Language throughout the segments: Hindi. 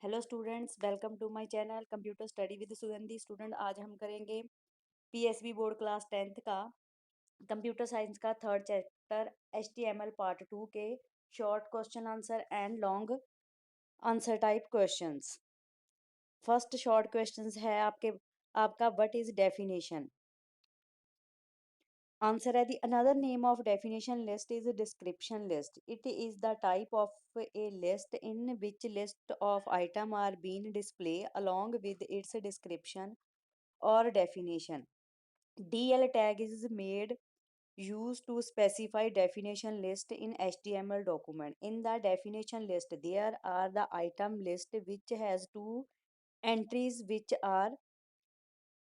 Hello students, welcome to my channel computer study with Sugandhi. Student, आज हम करेंगे पीएसबी बोर्ड क्लास 10th का कंप्यूटर साइंस का थर्ड चैप्टर एचटीएमएल पार्ट 2 के short question answer and long answer type questions. First short questions है आपका व्हाट इज डेफिनेशन। आंसर है the another name of definition list is description list. It is the type of a list in which list of item are been display along with its description or definition. DL tag is made used to specify definition list in HTML document. In the definition list, there are the item list which has two entries which are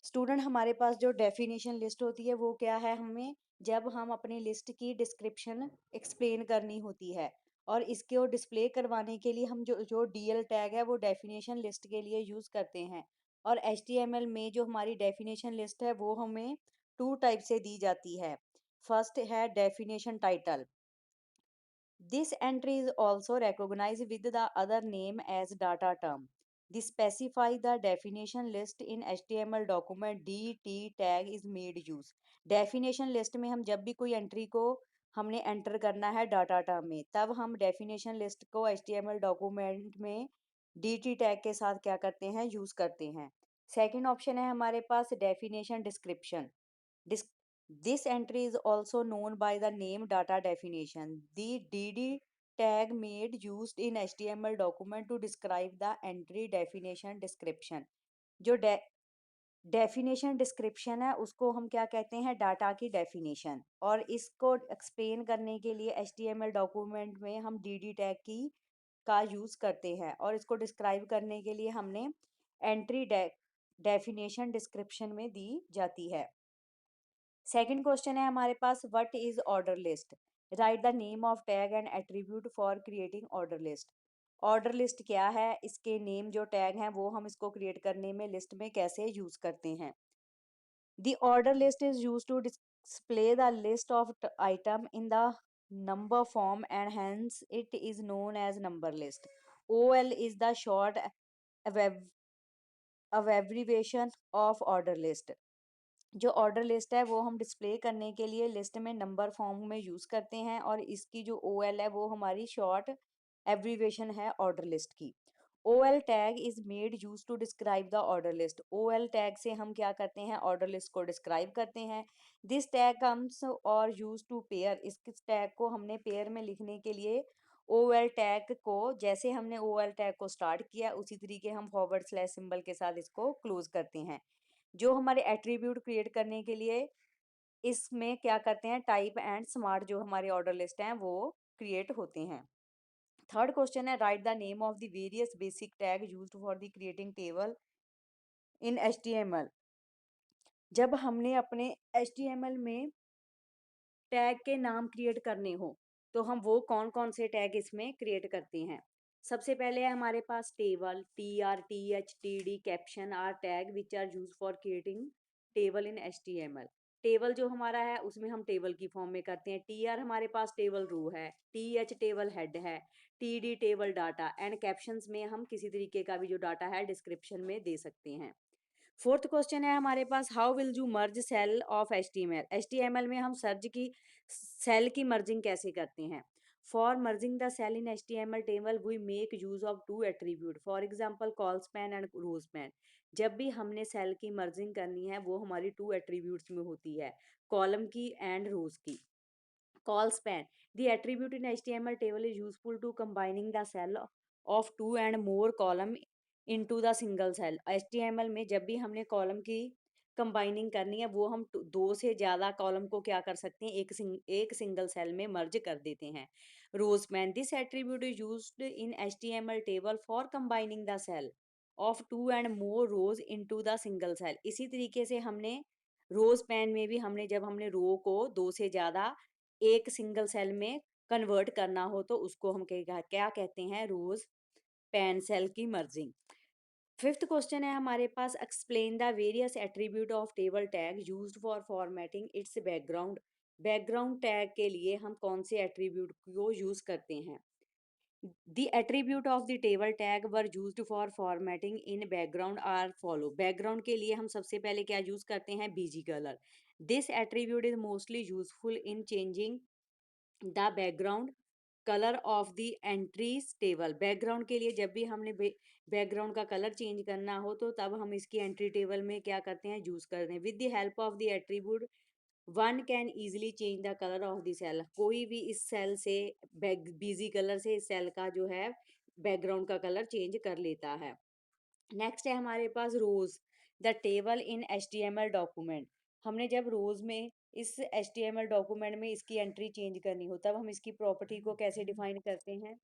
student. हमारे पास जो डेफिनेशन लिस्ट होती है वो क्या है, हमें जब हम अपनी लिस्ट की डिस्क्रिप्शन एक्सप्लेन करनी होती है और इसके और डिस्प्ले करवाने के लिए हम जो जो डीएल टैग है वो डेफिनेशन लिस्ट के लिए यूज़ करते हैं। और एचटीएमएल में जो हमारी डेफिनेशन लिस्ट है वो हमें टू टाइप से दी जाती है। फर्स्ट है definition title. This entry is also recognized with the other name as data term. This specify the definition list in HTML document DT tag is made use. Definition list में हम जब भी कोई एंट्री को हमने एंटर करना है डाटा टर्म में, तब हम डेफिनेशन लिस्ट को HTML डॉक्यूमेंट में DT टैग के साथ क्या करते हैं, यूज करते हैं। सेकंड ऑप्शन है हमारे पास definition description. This entry is also known by the name data definition. The DD tag made used in HTML document to describe the entry definition description. जो डेफिनेशन डिस्क्रिप्शन है उसको हम क्या कहते हैं, डाटा की डेफिनेशन। और इसको एक्सप्लेन करने के लिए HTML डॉक्यूमेंट में हम DD टैग की का यूज करते हैं और इसको डिस्क्राइब करने के लिए हमने एंट्री डेफिनेशन डिस्क्रिप्शन में दी जाती है। सेकंड क्वेश्चन है हमारे पास what is order list. Write the name of tag and attribute for creating order list. Order list क्या है, इसके नेम जो टैग हैं वो हम इसको क्रिएट करने में लिस्ट में कैसे यूज करते हैं। The order list is use to display the list of item in the number form and hence it is known as number list. OL is the short abbreviation of order list. जो ऑर्डर लिस्ट है वो हम डिस्प्ले करने के लिए लिस्ट में नंबर फॉर्म में यूज़ करते हैं और इसकी जो OL है वो हमारी शॉर्ट एब्रीवेशन है ऑर्डर लिस्ट की। OL tag is made use to describe the order list. OL tag से हम क्या करते हैं, ऑर्डर लिस्ट को डिस्क्राइब करते हैं। दिस टैग कम्स और यूज टू पेयर। इस टैग को हमने पेयर में लिखने के लिए OL टैग को, जैसे हमने OL टैग को स्टार्ट किया उसी तरीके हम फॉरवर्ड स्लैश सिंबल के साथ इसको क्लोज करते हैं। जो हमारे एट्रीब्यूट क्रिएट करने के लिए इसमें क्या करते हैं, टाइप एंड स्मार्ट जो हमारे ऑर्डर लिस्ट हैं वो क्रिएट होते हैं। थर्ड क्वेश्चन है right the name of the various basic tag used for the creating table in HTML। जब हमने अपने HTML में टैग के नाम क्रिएट करने हो तो हम वो कौन कौन से टैग इसमें क्रिएट करते हैं। सबसे पहले है हमारे पास table, TR, TH, TD, caption are tag which are use for creating table in HTML। Table जो हमारा है उसमें हम टेबल की फॉर्म में करते हैं। TR हमारे पास टेबल रो है, TH टेबल हेड है, TD table data and captions में हम किसी तरीके का भी जो डाटा है डिस्क्रिप्शन में दे सकते हैं। फोर्थ क्वेश्चन है हमारे पास how will you merge cell of HTML में हम सर्च की सेल की मर्जिंग कैसे करते हैं। For merging the cell in HTML table we make use of two attribute, for example col span and row span. जब भी हमने सेल की मर्जिंग करनी है वो हमारी टू एट्रीब्यूट्स में होती है, कॉलम की एंड रोज की। Call span. The attribute in HTML table is useful to combining the cell of two and more column into the single cell. HTML में जब भी हमने कॉलम की कंबाइनिंग करनी है वो हम दो से ज़्यादा कॉलम को क्या कर सकते हैं, एक सिंगल सेल में मर्ज कर देते हैं। Rowspan this attribute is used in HTML table for combining the cell of two and more rows into the single cell. इसी तरीके से हमने रोज पैन में भी हमने जब हमने रो को दो से ज़्यादा एक सिंगल सेल में कन्वर्ट करना हो तो उसको हम क्या कहते हैं, रोज पैन सेल की मर्जिंग। फिफ्थ क्वेश्चन है हमारे पास explain the various attribute of table tag used for formatting its background. Background tag के लिए हम कौन से एट्रीब्यूट को यूज करते हैं। The attribute of the table tag were used for formatting in background are follow. Background के लिए हम सबसे पहले क्या यूज करते हैं, BG colour. This attribute is mostly useful in changing the background colour of the entries table. Background के लिए जब भी हमने बैकग्राउंड का कलर चेंज करना हो तो तब हम इसकी एंट्री टेबल में क्या करते हैं, यूज करते हैं. With the help of the attribute one can easily change the colour of the cell. कोई भी इस सेल से बिजी कलर से इस सेल का जो है बैकग्राउंड का कलर चेंज कर लेता है. नेक्स्ट है हमारे पास rows, the table in HTML document. हमने जब रोज में इस HTML डॉक्यूमेंट में इसकी एंट्री चेंज करनी हो तब हम इसकी प्रॉपर्टी को कैसे डिफाइन करते हैं,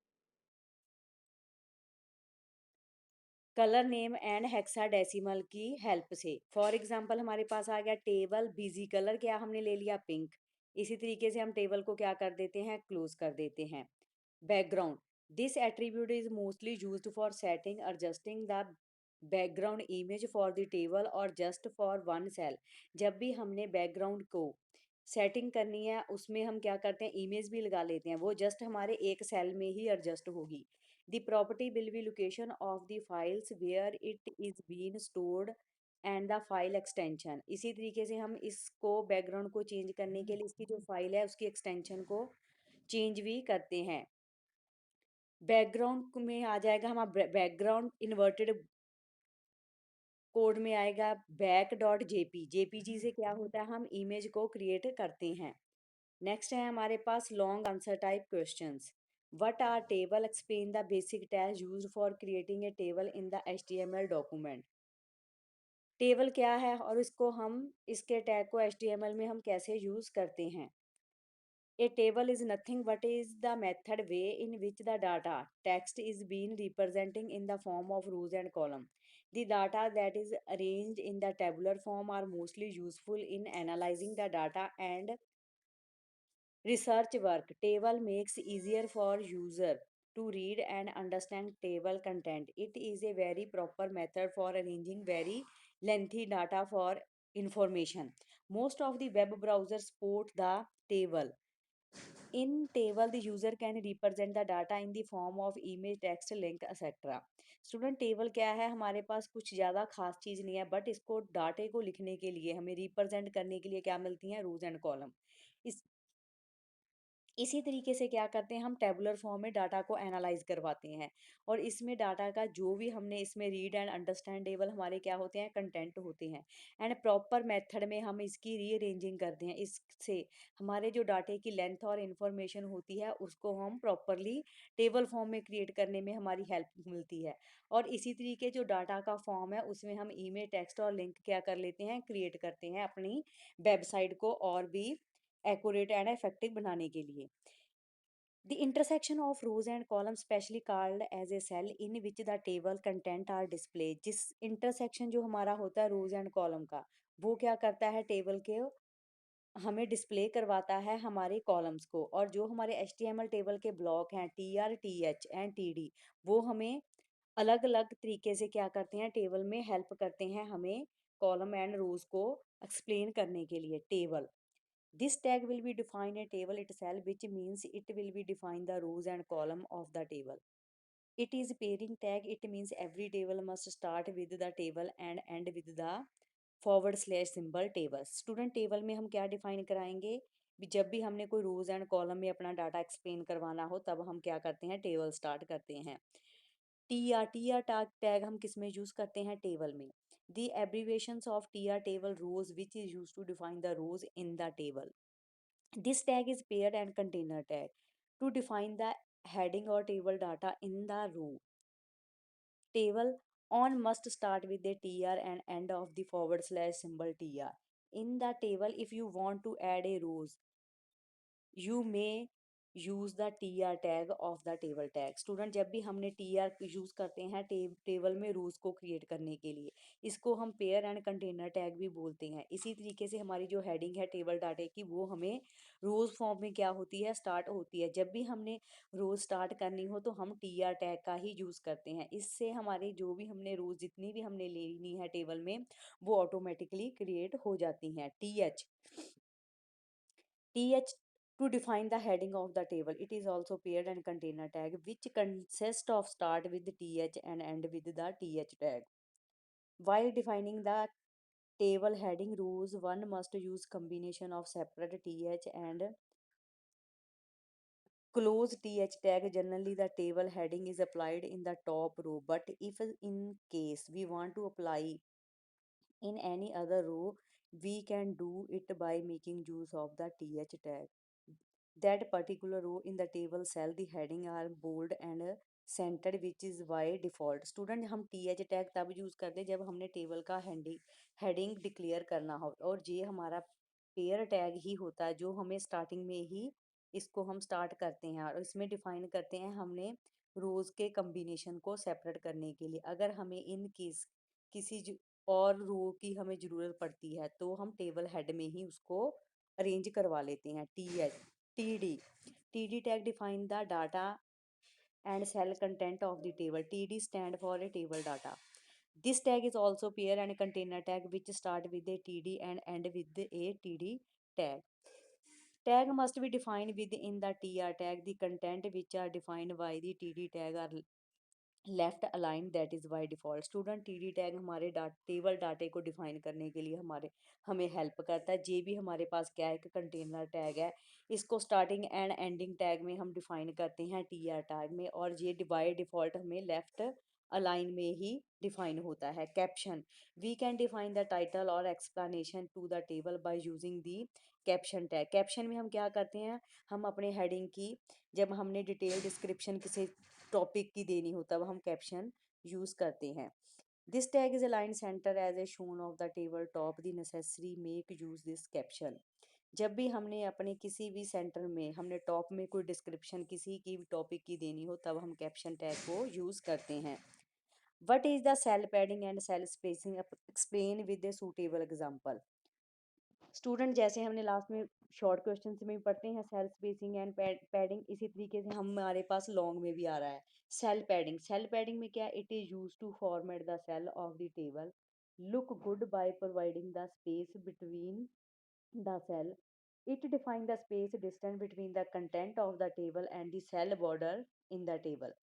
कलर नेम एंड हेक्साडेसिमल की हेल्प से. फॉर एग्जांपल हमारे पास आ गया टेबल बिजी कलर, क्या हमने ले लिया पिंक. इसी तरीके से हम टेबल को क्या कर देते हैं, क्लोज कर देते हैं. Background, this attribute is mostly used for setting adjusting the background image for the table और जस्ट फॉर वन सेल. जब भी हमने बैकग्राउंड को सेटिंग करनी है उसमें हम क्या करते हैं, इमेज भी लगा लेते हैं, वो जस्ट हमारे एक सेल में ही एडजस्ट होगी. The property will be location of the files where it is being stored and the file extension. इसी तरीके से हम इसको बैकग्राउंड को चेंज करने के लिए इसकी जो फाइल है उसकी एक्सटेंशन को चेंज भी करते हैं. बैकग्राउंड में आ जाएगा हमारा बैकग्राउंड इन्वर्टेड कोड में आएगा बैक डॉट जेपी. जेपीजी से क्या होता है, हम इमेज को क्रिएट करते हैं. नेक्स्ट है हमारे पास long answer type questions. What are table, explain the basic tag used for creating a table in the HTML document. टेबल क्या है और इसको हम इसके टैग को HTML में हम कैसे यूज करते हैं. A table is nothing but is the method way in which the data text is being representing in the form of rows and column. The data that is arranged in the tabular form are mostly useful in analyzing the data and research work. Table makes easier for user to read and understand table content. It is a very proper method for arranging very lengthy data for information. Most of the web browsers support the table. In table, the user can represent the data in the form of image, text, link, etc. Student table क्या है, हमारे पास कुछ ज़्यादा खास चीज़ नहीं है, बट इसको डाटे को लिखने के लिए हमें रिप्रेजेंट करने के लिए क्या मिलती हैं, रोज एंड कॉलम. इस इसी तरीके से क्या करते हैं, हम टेबुलर फॉर्म में डाटा को एनालाइज करवाते हैं और इसमें डाटा का जो भी हमने इसमें रीड एंड अंडरस्टैंडेबल हमारे क्या होते हैं, कंटेंट होते हैं. एंड प्रॉपर मेथड में हम इसकी रीअरेंजिंग करते हैं. इससे हमारे जो डाटे की लेंथ और इन्फॉर्मेशन होती है उसको हम प्रॉपरली टेबल फॉर्म में क्रिएट करने में हमारी हेल्प मिलती है. और इसी तरीके जो डाटा का फॉर्म है उसमें हम ईमेल, टेक्स्ट और लिंक क्या कर लेते हैं, क्रिएट करते हैं अपनी वेबसाइट को और भी एक्यूरेट एंड इफेक्टिव बनाने के लिए. The intersection of rows and columns specially called as a cell in which the table content are displayed. जिस intersection जो हमारा होता है rows and column का, वो क्या करता है, टेबल के हमें डिस्प्ले करवाता है हमारे कॉलम्स को. और जो हमारे HTML टेबल के ब्लॉक हैं TR, TH एंड TD, वो हमें अलग अलग तरीके से क्या करते हैं, टेबल में हेल्प करते हैं हमें कॉलम एंड रोज को एक्सप्लेन करने के लिए. Table, this tag will be define a table itself, which means it will be define the rows and column of the table. It is pairing tag. It means every table must start with the table and end with the forward slash symbol table. Student table में हम क्या डिफाइन कराएंगे, जब भी हमने कोई रोज एंड कॉलम में अपना डाटा एक्सप्लेन करवाना हो तब हम क्या करते हैं, टेबल स्टार्ट करते हैं. टी आर टैग हम किस में यूज करते हैं, टेबल में. The abbreviations of TR table rows which is use to define the rows in the table. This tag is pair and container tag to define the heading or table data in the row. Table on must start with a TR and end of the forward slash symbol TR. In the table, if you want to add a rows, you may use the TR tag of the table tag. Student जब भी हमने TR यूज करते हैं टेबल में रोज को क्रिएट करने के लिए, इसको हम पेयर एंड कंटेनर टैग भी बोलते हैं. इसी तरीके से हमारी जो हेडिंग है टेबल डाटे की वो हमें रोज फॉर्म में क्या होती है, स्टार्ट होती है. जब भी हमने रोज स्टार्ट करनी हो तो हम TR टैग का ही यूज करते हैं. इससे हमारी जो भी हमने रोज जितनी भी हमने लेनी है टेबल में वो ऑटोमेटिकली क्रिएट हो जाती हैं. TH To define the heading of the table, it is also paired and container tag, which consist of start with th and end with the th tag. While defining the table heading rules, one must use combination of separate th and close th tag. Generally, the table heading is applied in the top row, but if in case we want to apply in any other row, we can do it by making use of the th tag. That particular row in the table cell, the heading are bold and centered, which is by default. Student हम टी एच टैग तब यूज़ करते हैं जब हमने टेबल का हेडिंग डिक्लेयर करना हो, और ये हमारा पेयर टैग ही होता है जो हमें स्टार्टिंग में ही इसको हम स्टार्ट करते हैं और इसमें डिफाइन करते हैं हमने रोज़ के कम्बिनेशन को सेपरेट करने के लिए। अगर हमें इन केस किसी और रो की हमें ज़रूरत पड़ती है तो हम टेबल हेड में ही उसको अरेंज करवा लेते हैं। TD. TD tag define the data and cell content of the table. TD stand for a table data. This tag is also pair and container tag which start with a TD and end with a TD tag. Tag must be defined within the TR tag. The content which are defined by the TD tag are left align, that is by default. Student TD tag हमारे टेबल डाटे को डिफाइन करने के लिए हमें हेल्प करता है। जे भी हमारे पास क्या है, एक कंटेनर टैग है, इसको स्टार्टिंग एंड एंडिंग टैग में हम डिफाइन करते हैं टीआर टैग में, और ये बाय डिफ़ॉल्ट हमें लेफ्ट अलाइन में ही डिफाइन होता है। Caption, we can define the title और explanation to the table by using the caption tag. Caption में हम क्या करते हैं, हम अपने हेडिंग की जब हमने डिटेल डिस्क्रिप्शन किसी टॉपिक की देनी हो तब हम कैप्शन यूज करते हैं। This tag is align centre as a shown of the table top the necessary make use this caption. जब भी हमने अपने किसी भी सेंटर में हमने टॉप में कोई डिस्क्रिप्शन किसी की भी टॉपिक की देनी हो तब हम कैप्शन टैग को यूज करते हैं। What is the cell padding and cell spacing, explain with a suitable example. Student जैसे हमने लास्ट में शॉर्ट क्वेश्चन में भी पढ़ते हैं सेल स्पेसिंग एंड पैडिंग, इसी तरीके से हमारे पास लॉन्ग में भी आ रहा है सेल पैडिंग। सेल पैडिंग में क्या, it is use to format the cell of the table look good by providing the space between the cell. It defines the space distance between the content of the table and the cell border in the table.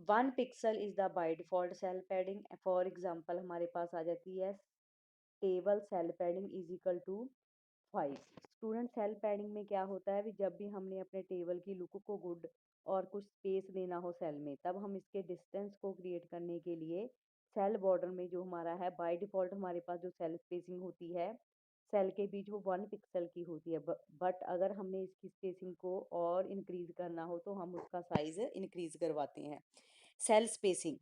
1 pixel is the by default cell padding. For example हमारे पास आ जाती है table cell padding is equal to 5। Student cell padding में क्या होता है, जब भी हमने अपने टेबल की लुक को गुड और कुछ स्पेस देना हो सेल में, तब हम इसके डिस्टेंस को क्रिएट करने के लिए सेल बॉर्डर में जो हमारा है बाय डिफ़ॉल्ट हमारे पास जो सेल स्पेसिंग होती है सेल के बीच वो 1 पिक्सल की होती है, बट अगर हमने इसकी स्पेसिंग को और इंक्रीज करना हो तो हम उसका साइज इंक्रीज करवाते हैं। Cell spacing,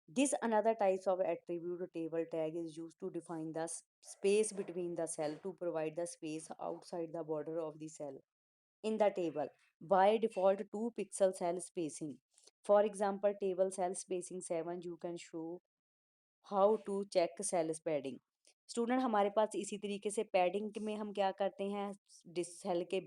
this another types of attribute table tag is used to define the space between the cell to provide the space outside the border of the cell in the table. By default 2 pixel cell spacing. For example, table cell spacing 7, you can show how to check cell padding. Student हमारे पास इसी तरीके से पैडिंग में हम क्या करते हैं, सेल के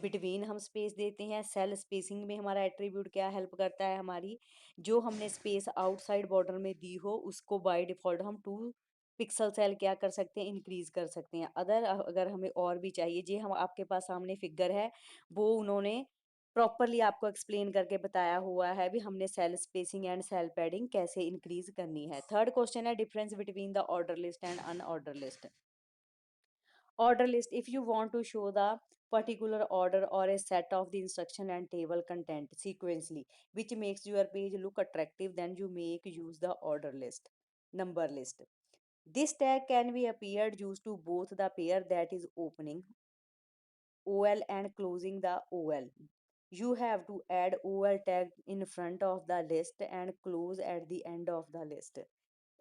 बिटवीन हम स्पेस देते हैं। सेल स्पेसिंग में हमारा एट्रीब्यूट क्या हेल्प करता है, हमारी जो हमने स्पेस आउटसाइड बॉर्डर में दी हो उसको बाय डिफ़ॉल्ट हम 2 पिक्सल सेल क्या कर सकते हैं, इंक्रीज कर सकते हैं। अगर हमें और भी चाहिए, जी हम आपके पास सामने फिगर है वो उन्होंने प्रॉपरली आपको एक्सप्लेन करके बताया हुआ है भी हमने cell spacing and cell padding कैसे इंक्रीज करनी है। थर्ड क्वेश्चन है difference between the order list and unorder list. Order list, if you want to show the particular order or a set of the instruction and table content sequentially which makes your page look attractive, then you make use the order list. Number list, this tag can be appeared used to both the pair that is opening OL and closing the OL. You have to add OL tag in front of the list and close at the end of the list.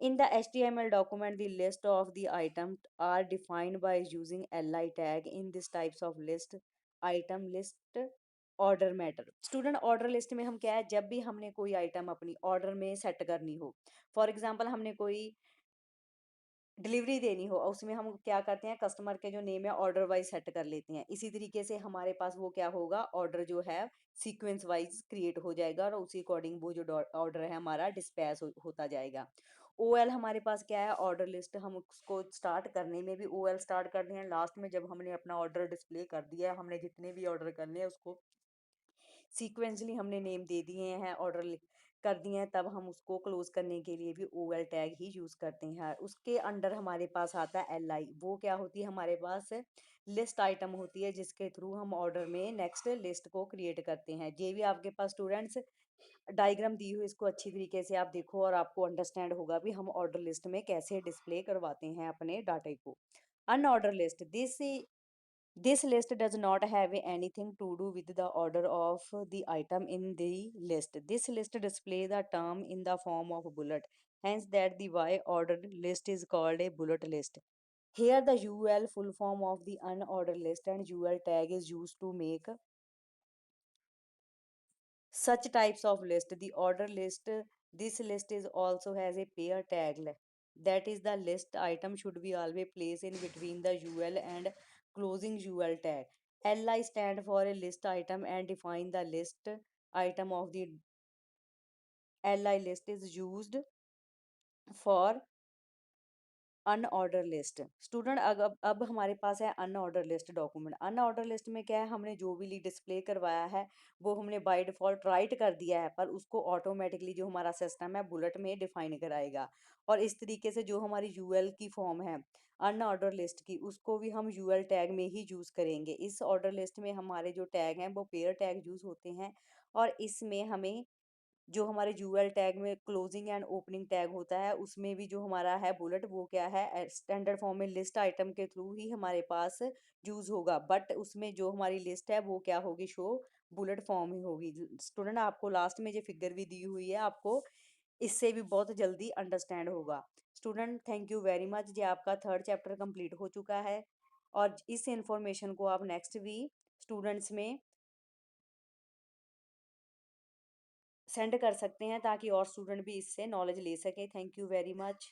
In the HTML document, the list of the items are defined by using li tag. In this types of list, item list order matter. Student order list में हम क्या है, जब भी हमने कोई आइटम अपनी ऑर्डर में सेट करनी हो, फॉर एग्जांपल हमने कोई डिलीवरी देनी हो और उसमें हम क्या करते हैं, कस्टमर के जो नेम है ऑर्डर वाइज सेट कर लेते हैं। इसी तरीके से हमारे पास वो क्या होगा, ऑर्डर जो है सीक्वेंस वाइज क्रिएट हो जाएगा और उसी अकॉर्डिंग वो जो ऑर्डर है हमारा डिस्पैच होता जाएगा। ओएल हमारे पास क्या है, ऑर्डर लिस्ट। हम उसको स्टार्ट करने में भी ओएल स्टार्ट करते हैं, लास्ट में जब हमने अपना ऑर्डर डिस्प्ले कर दिया है, हमने जितने भी ऑर्डर करने हैं उसको सीक्वेंसली हमने नेम दे दिए हैं, ऑर्डर कर दिए हैं, तब हम उसको क्लोज करने के लिए भी ओएल टैग ही यूज करते हैं। उसके अंडर हमारे पास आता है एल आई। वो क्या होती है, हमारे पास लिस्ट आइटम होती है जिसके थ्रू हम ऑर्डर में नेक्स्ट लिस्ट को क्रिएट करते हैं। ये भी आपके पास स्टूडेंट्स डायग्राम दी हुई, इसको अच्छी तरीके से आप देखो और आपको अंडरस्टैंड होगा भी हम ऑर्डर लिस्ट में कैसे डिस्प्ले करवाते हैं अपने डाटा को। Unordered list, this list does not have anything to do with the order of the item in the list. This list displays the term in the form of bullet. Hence that the Y ordered list is called a bullet list. Here the UL full form of the unordered list and UL tag is used to make such types of list. The order list, this list is also has a pair tag. That is the list item should be always placed in between the UL and closing UL tag. LI stand for a list item and define the list item of the LI list is used for unordered list. Student अब हमारे पास है unordered list document. Unordered list में क्या है, हमने जो भी डिस्प्ले करवाया है वो हमने बाय डिफॉल्ट राइट कर दिया है, पर उसको ऑटोमेटिकली जो हमारा सिस्टम है बुलेट में डिफाइन कराएगा। और इस तरीके से जो हमारी यूएल की फॉर्म है अनऑर्डर लिस्ट की, उसको भी हम यूएल टैग में ही यूज करेंगे। इस ऑर्डर लिस्ट में हमारे जो टैग हैं वो पेयर टैग यूज होते हैं, और इसमें हमें जो हमारे यूएल टैग में क्लोजिंग एंड ओपनिंग टैग होता है उसमें भी जो हमारा है बुलेट, वो क्या है स्टैंडर्ड फॉर्म में लिस्ट आइटम के थ्रू ही हमारे पास यूज होगा, बट उसमें जो हमारी लिस्ट है वो क्या होगी, शो बुलेट फॉर्म ही होगी। स्टूडेंट आपको लास्ट में जो फिगर भी दी हुई है, आपको इससे भी बहुत जल्दी अंडरस्टैंड होगा। Student thank you very much, ये आपका थर्ड चैप्टर कंप्लीट हो चुका है, और इस इंफॉर्मेशन को आप नेक्स्ट भी स्टूडेंट्स में सेंड कर सकते हैं ताकि और स्टूडेंट भी इससे नॉलेज ले सके। Thank you very much.